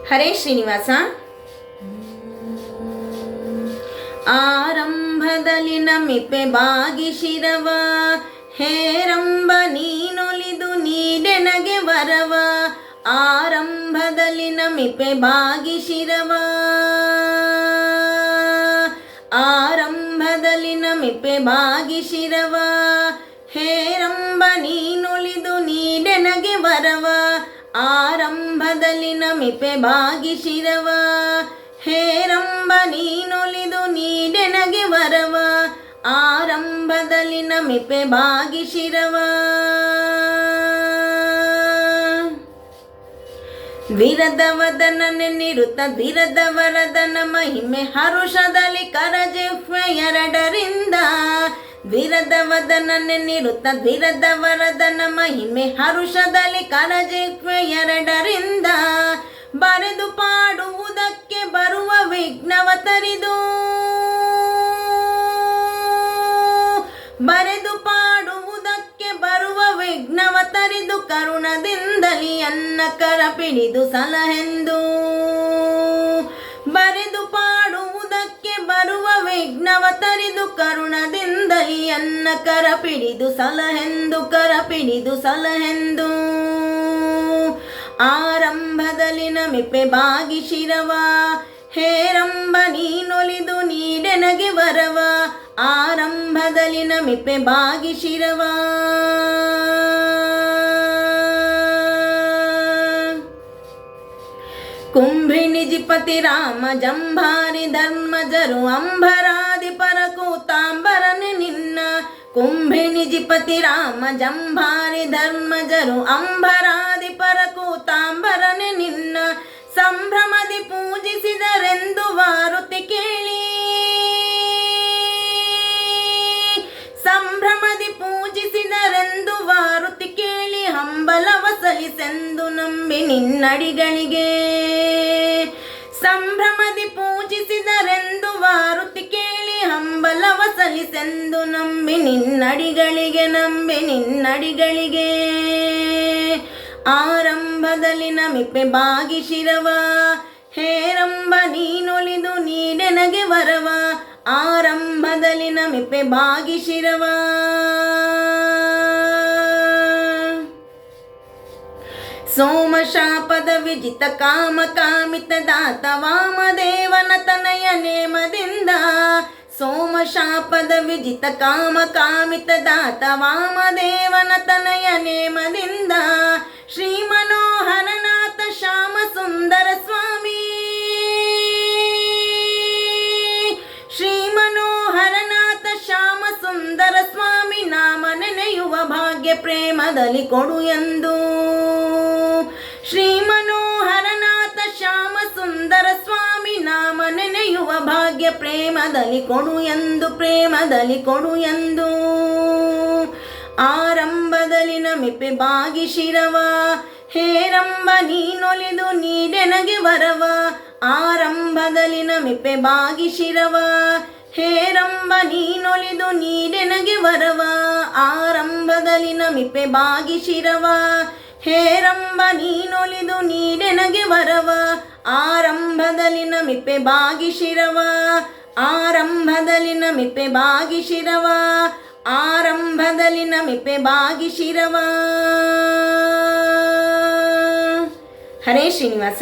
ಹರೇ ಶ್ರೀನಿವಾಸ. ಆರಂಭದಲ್ಲಿ ನಮಿಪೆ ಬಾಗಿ ಶಿರವ, ಹೇರಂಬ ನೀನೊಲಿದು ನೀಡೆನಗೆ ವರವ. ಆರಂಭದಲ್ಲಿ ನಮಿಪೆ ಬಾಗಿ ಶಿರವ, ಆರಂಭದಲ್ಲಿ ನಮಿಪೆ ಬಾಗಿ ಶಿರವ. ಹೇರಂಬ ನೀನೊಲಿದು ನೀಡೆನಗೆ ವರವ. ಆರಂಭದಲ್ಲಿ ನಮಿಪೆ ಬಾಗಿ ಶಿರವ, ಹೇರಂಬ ನೀನೊಲಿದು ನೀಡೆನಗೆ ವರವ. ಆರಂಭದಲ್ಲಿ ನಮಿಪೆ ಬಾಗಿ ಶಿರವ. ದ್ವಿರದ ವದನ ನೆನ್ನಿರುತ್ತ ದ್ವಿರದ ವರದನ ಮಹಿಮೆ ಹರುಷದಲ್ಲಿ ಕರಜಿಹ್ವೆ ಎರಡರಿಂದ. ದ್ವಿರದ ವದನ ನೆನ್ನಿರುತ್ತ ದ್ವಿರದ ವರದನ ಮಹಿಮೆ ಹರುಷದಲ್ಲಿ ಕರಜಿಹ್ವೆ ಎರಡರಿಂದ. ಬರೆದು ಪಾಡುವುದಕ್ಕೆ ಬರುವ ವಿಘ್ನವ ತರಿದು, ಬರೆದು ಪಾಡುವುದಕ್ಕೆ ಬರುವ ವಿಘ್ನವ ತರಿದು. ಕರುಣದಿಂದಲಿ ಅನ್ನ ಕರ ಪಿಡಿದು ಸಲಹೆಂದು, ಬರೆದು ಪಾಡುವುದಕ್ಕೆ ಬರುವ ವಿಘ್ನವ ತರಿದು. ಕರುಣದಿಂದಲಿ ಅನ್ನ ಕರ ಪಿಡಿದು ಸಲಹೆಂದು, ಕರ ಪಿಡಿದು ಸಲಹೆಂದು. ಆರಂಭದಲ್ಲಿ ನಮಿಪೆ ಬಾಗಿ ಶಿರವ, ಹೇರಂಬ ನೀನೊಲಿದು ನೀಡೆನಗೆ ವರವ. ಆರಂಭದಲ್ಲಿ ನಮಿಪೆ ಬಾಗಿ ಶಿರವ. ಕುಂಭಿನಿಜಿಪತಿ ರಾಮ ಜಂಭಾರಿ ಧರ್ಮಜರು ಅಂಬರಾದಿ ಪರಕೂತಾಂಬರನೆ ನಿನ್ನ. ಕುಂಭಿನಿಜಿಪತಿ ರಾಮ ಜಂಭಾರಿ ಧರ್ಮಜರು ಅಂಬರಾದಿ ಪರಕೂತಾಂಬರನೆ ನಿನ್ನ. ಸಂಭ್ರಮದಿ ಪೂಜಿಸಿದರೆಂದು ವಾರುತಿ ಕೇಳಿ, ಸಂಭ್ರಮದಿ ಪೂಜಿಸಿದರೆಂದು ವಾರುತಿ ಕೇಳಿ. ಹಂಬಲವ ಸಲಿಸೆಂದು ನಂಬಿ ನಿನ್ನಡಿಗಳಿಗೆ, ಸಂಭ್ರಮದಿ ಪೂಜಿಸಿದರೆಂದು ವಾರುತಿ ಕೇಳಿ. ಹಂಬಲವ ಸಲಿಸೆಂದು ನಂಬಿ ನಿನ್ನಡಿಗಳಿಗೆ, ನಂಬಿ ನಿನ್ನಡಿಗಳಿಗೆ. ಆರಂಭದಲ್ಲಿ ನಮಿಪೆ ಬಾಗಿ ಶಿರವ, ಹೇರಂಬ ನೀನೊಲಿದು ನೀಡೆನಗೆ ವರವ. ಆರಂಭದಲ್ಲಿ ನಮಿಪೆ ಬಾಗಿ ಶಿರವ. ಸೋಮಶಾಪದ ವಿಜಿತ ಕಾಮ ಕಾಮಿತ ದಾತ ವಾಮದೇವನ ತನಯ ನೇಮದಿಂದ. ಸೋಮಶಾಪದ ವಿಜಿತ ಕಾಮ ಕಾಮಿತ ದಾತ ವಾಮದೇವನ ತನಯ ನೇಮದಿಂದ. ಶ್ರೀ ಮನೋಹರನಾಥ ಶ್ಯಾಮ ಸುಂದರ ಸ್ವಾಮಿ, ಶ್ರೀ ಮನೋಹರನಾಥ ಶ್ಯಾಮ ಸುಂದರ ಸ್ವಾಮಿ. ನಾಮ ನೆನೆಯುವ ಭಾಗ್ಯ ಪ್ರೇಮದಲ್ಲಿ ಕೊಡು ಎಂದು. ಶ್ರೀ ಮನೋಹರನಾಥ ಶ್ಯಾಮ ಸುಂದರ ಸ್ವಾಮಿ. ನಾಮ ನೆನೆಯುವ ಭಾಗ್ಯ ಪ್ರೇಮದಲ್ಲಿ ಕೊಡು ಎಂದು, ಪ್ರೇಮದಲ್ಲಿ ಕೊಡು ಎಂದು. ಆರಂಭದಲ್ಲಿ ನಮಿಪೆ ಬಾಗಿ ಶಿರವ, ಹೇರಂಬ ನೀನೊಲಿದು ನೀಡೆನಗೆ ವರವ. ಆರಂಭದಲ್ಲಿ ನಮಿಪೆ ಬಾಗಿ ಶಿರವ, ಹೇರಂಬ ನೀನೊಲಿದು ನೀಡೆನಗೆ ವರವ. ಆರಂಭದಲ್ಲಿ ನಮಿಪೆ ಬಾಗಿ ಶಿರವ, ಹೇರಂಬ ನೀನೊಲಿದು ನೀಡೆನಗೆ ವರವ. ಆರಂಭದಲ್ಲಿ ನಮಿಪೆ ಬಾಗಿ ಶಿರವ, ಆರಂಭದಲ್ಲಿ ನಮಿಪೆ ಬಾಗಿ ಶಿರವ. ಆರಂಭದಲ್ಲಿ ನಮಿಪೆ ಬಾಗಿ ಶಿರವ. ಹರೇ ಶ್ರೀನಿವಾಸ.